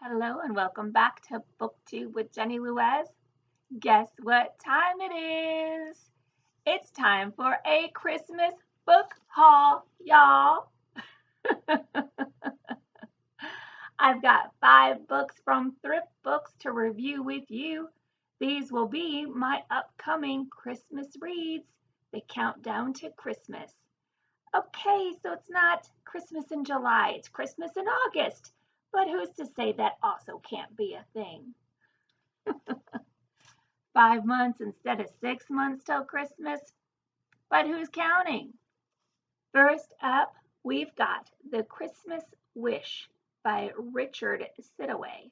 Hello and welcome back to BookTube with Jenny Louez. Guess what time it is? It's time for a Christmas book haul, y'all. I've got 5 books from Thrift Books to review with you. These will be my upcoming Christmas reads, the countdown to Christmas. Okay, so it's not Christmas in July, it's Christmas in August. But who's to say that also can't be a thing? 5 months instead of 6 months till Christmas? But who's counting? First up, we've got The Christmas Wish by Richard Sidaway.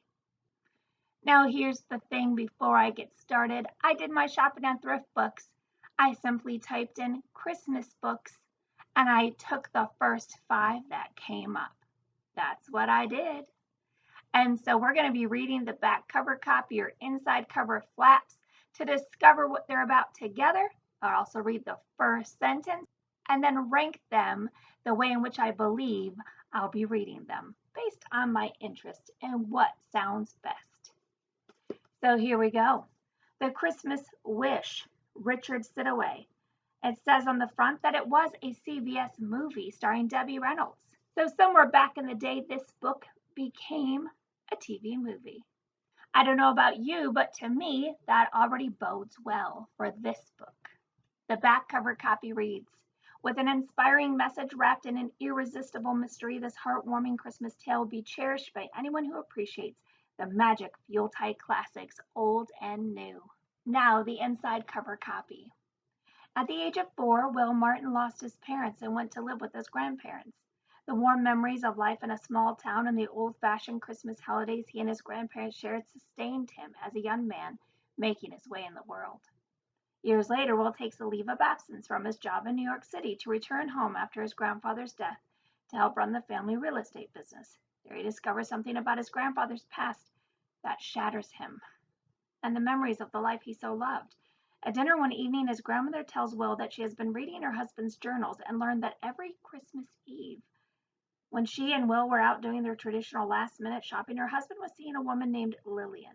Now here's the thing before I get started. I did my shopping at Thrift Books. I simply typed in Christmas books and I took the first 5 that came up. That's what I did. And so we're going to be reading the back cover copy or inside cover flaps to discover what they're about together. I'll also read the first sentence and then rank them the way in which I believe I'll be reading them based on my interest and what sounds best. So here we go. The Christmas Wish, Richard Sidaway. It says on the front that it was a CBS movie starring Debbie Reynolds. So somewhere back in the day, this book became a TV movie. I don't know about you, but to me, that already bodes well for this book. The back cover copy reads, with an inspiring message wrapped in an irresistible mystery, this heartwarming Christmas tale will be cherished by anyone who appreciates the magic of Yuletide classics, old and new. Now the inside cover copy. At the age of 4, Will Martin lost his parents and went to live with his grandparents. The warm memories of life in a small town and the old-fashioned Christmas holidays he and his grandparents shared sustained him as a young man making his way in the world. Years later, Will takes a leave of absence from his job in New York City to return home after his grandfather's death to help run the family real estate business. There he discovers something about his grandfather's past that shatters him and the memories of the life he so loved. At dinner one evening, his grandmother tells Will that she has been reading her husband's journals and learned that every Christmas Eve, when she and Will were out doing their traditional last-minute shopping, her husband was seeing a woman named Lillian.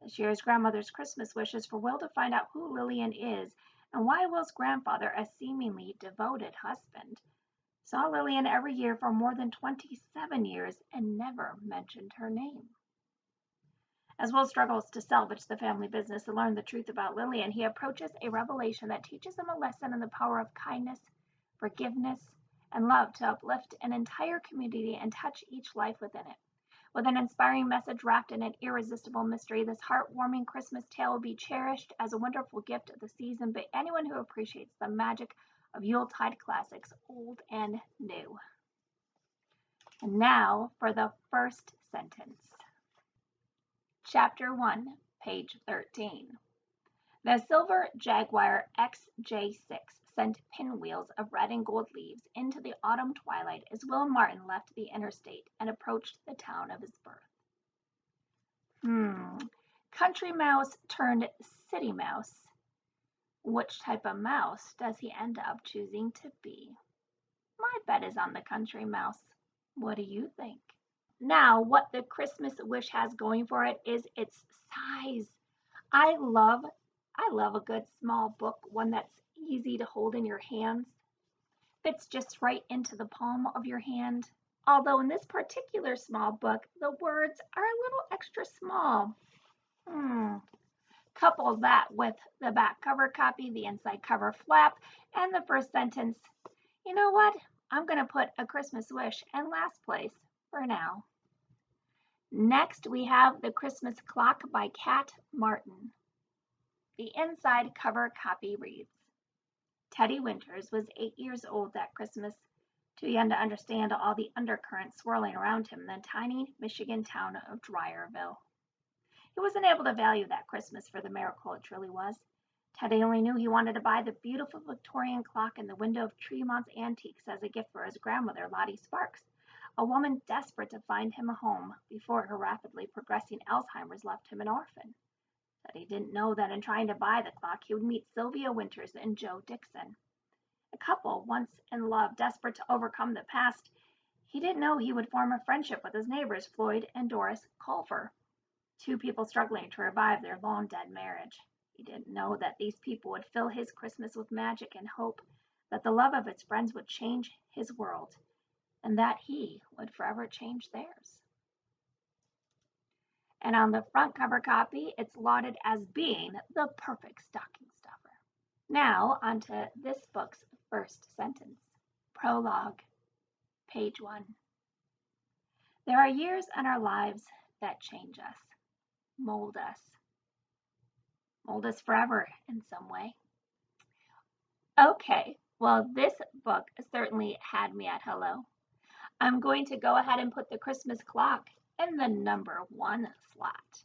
This year's grandmother's Christmas wish is for Will to find out who Lillian is and why Will's grandfather, a seemingly devoted husband, saw Lillian every year for more than 27 years and never mentioned her name. As Will struggles to salvage the family business and learn the truth about Lillian, he approaches a revelation that teaches him a lesson in the power of kindness, forgiveness, and love to uplift an entire community and touch each life within it. With an inspiring message wrapped in an irresistible mystery, this heartwarming Christmas tale will be cherished as a wonderful gift of the season by anyone who appreciates the magic of Yuletide classics, old and new. And now for the first sentence. Chapter 1, page 13. The silver Jaguar XJ6 sent pinwheels of red and gold leaves into the autumn twilight as Will Martin left the interstate and approached the town of his birth. Country mouse turned city mouse. Which type of mouse does he end up choosing to be? My bet is on the country mouse. What do you think? Now, what the Christmas Wish has going for it is its size. I love a good small book, one that's easy to hold in your hands, fits just right into the palm of your hand. Although in this particular small book, the words are a little extra small. Couple that with the back cover copy, the inside cover flap, and the first sentence. You know what? I'm going to put A Christmas Wish in last place for now. Next, we have The Christmas Clock by Kat Martin. The inside cover copy reads, Teddy Winters was 8 years old that Christmas, too young to understand all the undercurrents swirling around him in the tiny Michigan town of Dreyerville. He wasn't able to value that Christmas for the miracle it truly was. Teddy only knew he wanted to buy the beautiful Victorian clock in the window of Tremont's Antiques as a gift for his grandmother, Lottie Sparks, a woman desperate to find him a home before her rapidly progressing Alzheimer's left him an orphan. But he didn't know that in trying to buy the clock, he would meet Sylvia Winters and Joe Dixon. A couple once in love, desperate to overcome the past, He didn't know he would form a friendship with his neighbors, Floyd and Doris Culver, two people struggling to revive their long-dead marriage. He didn't know that these people would fill his Christmas with magic and hope, that the love of his friends would change his world, and that he would forever change theirs. And on the front cover copy, it's lauded as being the perfect stocking stuffer. Now, onto this book's first sentence. Prologue, page 1. There are years in our lives that change us, mold us forever in some way. Okay, well, this book certainly had me at hello. I'm going to go ahead and put the Christmas clock in the number 1 slot.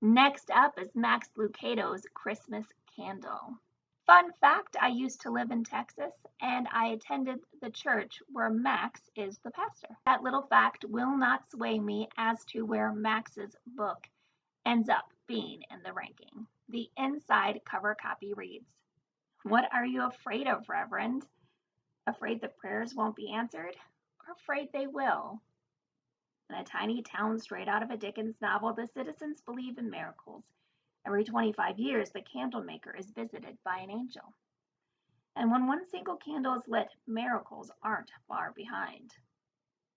Next up is Max Lucado's Christmas Candle. Fun fact, I used to live in Texas and I attended the church where Max is the pastor. That little fact will not sway me as to where Max's book ends up being in the ranking. The inside cover copy reads, "What are you afraid of, Reverend? Afraid the prayers won't be answered? Or afraid they will?" In a tiny town straight out of a Dickens novel, the citizens believe in miracles. Every 25 years, the candle maker is visited by an angel. And when one single candle is lit, miracles aren't far behind.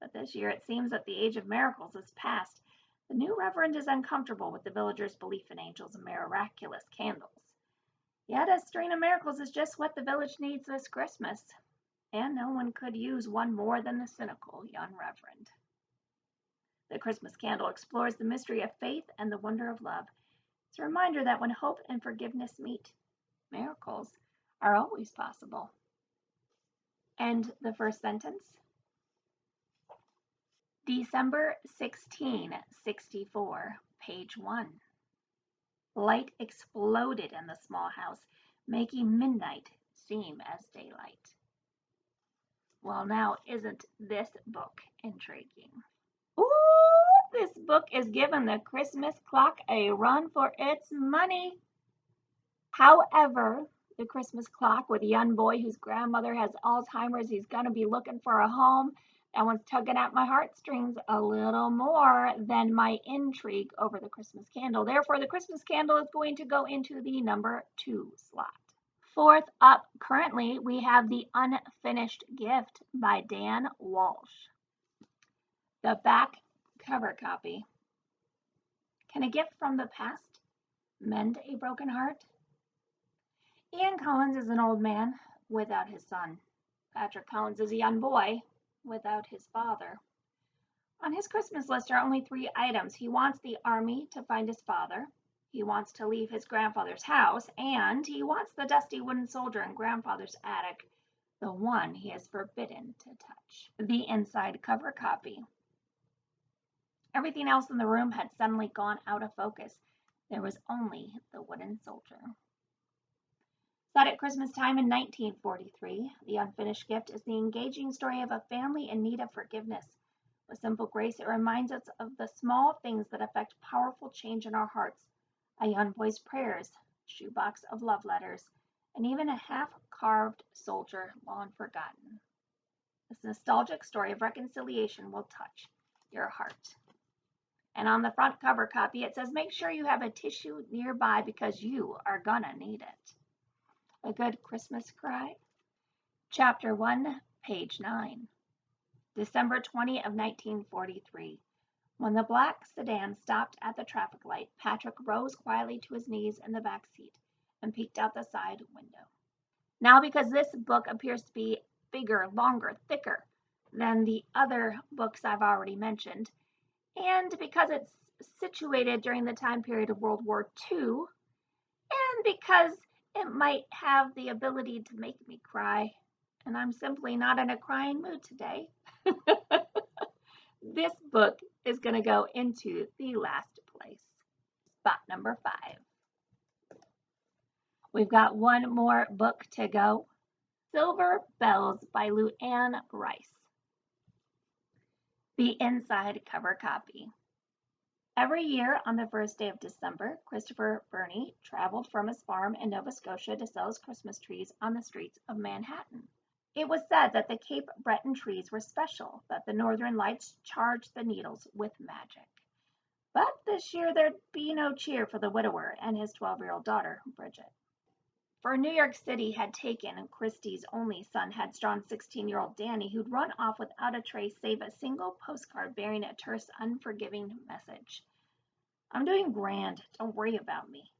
But this year, it seems that the age of miracles is past. The new reverend is uncomfortable with the villagers' belief in angels and miraculous candles. Yet a string of miracles is just what the village needs this Christmas, and no one could use one more than the cynical young reverend. The Christmas Candle explores the mystery of faith and the wonder of love. It's a reminder that when hope and forgiveness meet, miracles are always possible. And the first sentence. December 1664, page 1. Light exploded in the small house, making midnight seem as daylight. Well, now, isn't this book intriguing? Ooh, this book is giving the Christmas clock a run for its money. However, the Christmas clock with a young boy whose grandmother has Alzheimer's, he's going to be looking for a home. That one's tugging at my heartstrings a little more than my intrigue over the Christmas Candle. Therefore, the Christmas Candle is going to go into the number 2 slot. Fourth up, currently, we have The Unfinished Gift by Dan Walsh. The back cover copy. Can a gift from the past mend a broken heart? Ian Collins is an old man without his son. Patrick Collins is a young boy without his father. On his Christmas list are only 3 items. He wants the army to find his father, he wants to leave his grandfather's house, and he wants the dusty wooden soldier in grandfather's attic, the one he is forbidden to touch. The inside cover copy. Everything else in the room had suddenly gone out of focus. There was only the wooden soldier. Set at Christmas time in 1943, The Unfinished Gift is the engaging story of a family in need of forgiveness. With simple grace, it reminds us of the small things that affect powerful change in our hearts. A young boy's prayers, a shoebox of love letters, and even a half-carved soldier long forgotten. This nostalgic story of reconciliation will touch your heart. And on the front cover copy, it says, make sure you have a tissue nearby because you are gonna need it. A good Christmas cry? Chapter 1, page 9. December 20 of 1943. When the black sedan stopped at the traffic light, Patrick rose quietly to his knees in the back seat and peeked out the side window. Now, because this book appears to be bigger, longer, thicker than the other books I've already mentioned, and because it's situated during the time period of World War II, and because it might have the ability to make me cry, and I'm simply not in a crying mood today, this book is going to go into the last place, spot number 5. We've got one more book to go, Silver Bells by Luann Rice. The inside cover copy. Every year on the first day of December, Christopher Burney traveled from his farm in Nova Scotia to sell his Christmas trees on the streets of Manhattan. It was said that the Cape Breton trees were special, that the northern lights charged the needles with magic. But this year there'd be no cheer for the widower and his 12-year-old daughter, Bridget. For New York City had taken Christie's only son, headstrong 16-year-old Danny, who'd run off without a trace save a single postcard bearing a terse, unforgiving message. I'm doing grand. Don't worry about me.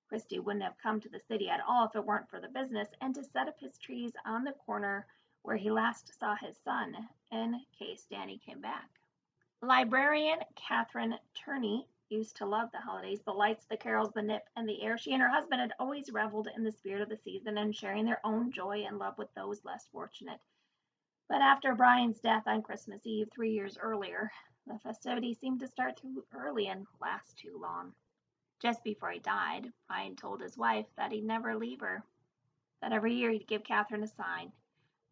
Christie wouldn't have come to the city at all if it weren't for the business and to set up his trees on the corner where he last saw his son, in case Danny came back. Librarian Catherine Turney used to love the holidays, the lights, the carols, the nip, and the air. She and her husband had always reveled in the spirit of the season and sharing their own joy and love with those less fortunate. But after Brian's death on Christmas Eve 3 years earlier, the festivities seemed to start too early and last too long. Just before he died, Brian told his wife that he'd never leave her, that every year he'd give Catherine a sign.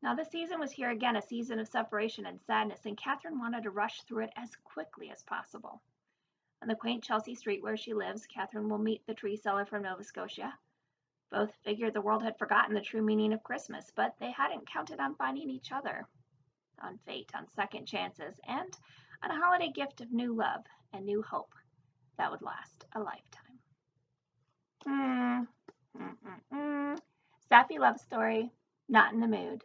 Now the season was here again, a season of separation and sadness, and Catherine wanted to rush through it as quickly as possible. On the quaint Chelsea street where she lives, Catherine will meet the tree seller from Nova Scotia. Both figured the world had forgotten the true meaning of Christmas, but they hadn't counted on finding each other, on fate, on second chances, and on a holiday gift of new love and new hope that would last a lifetime. Sappy love story, not in the mood.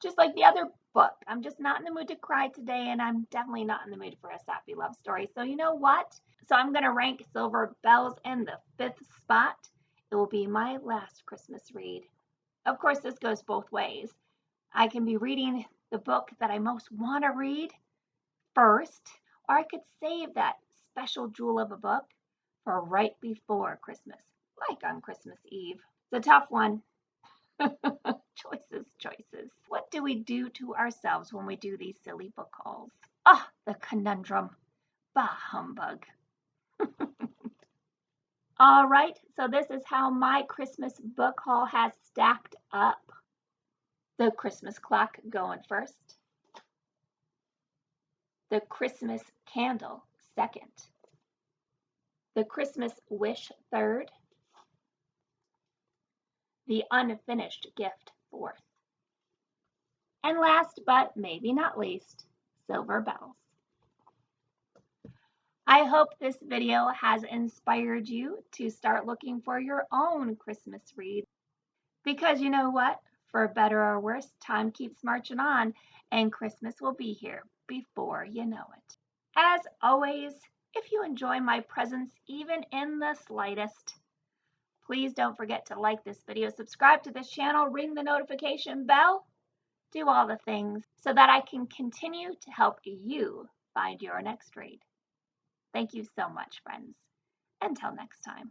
Just like the other book, I'm just not in the mood to cry today, and I'm definitely not in the mood for a sappy love story. So you know what? So I'm going to rank Silver Bells in the 5th spot. It will be my last Christmas read. Of course, this goes both ways. I can be reading the book that I most want to read first, or I could save that special jewel of a book for right before Christmas, like on Christmas Eve. It's a tough one. Choices. What do we do to ourselves when we do these silly book hauls? Ah, the conundrum. Bah humbug. All right, so this is how my Christmas book haul has stacked up. The Christmas clock going first. The Christmas candle second. The Christmas wish third. The unfinished gift fourth. And last but maybe not least, Silver Bells. I hope this video has inspired you to start looking for your own Christmas read. Because you know what? For better or worse, time keeps marching on, and Christmas will be here before you know it. As always, if you enjoy my presence even in the slightest, please don't forget to like this video, subscribe to this channel, ring the notification bell, do all the things so that I can continue to help you find your next read. Thank you so much, friends. Until next time.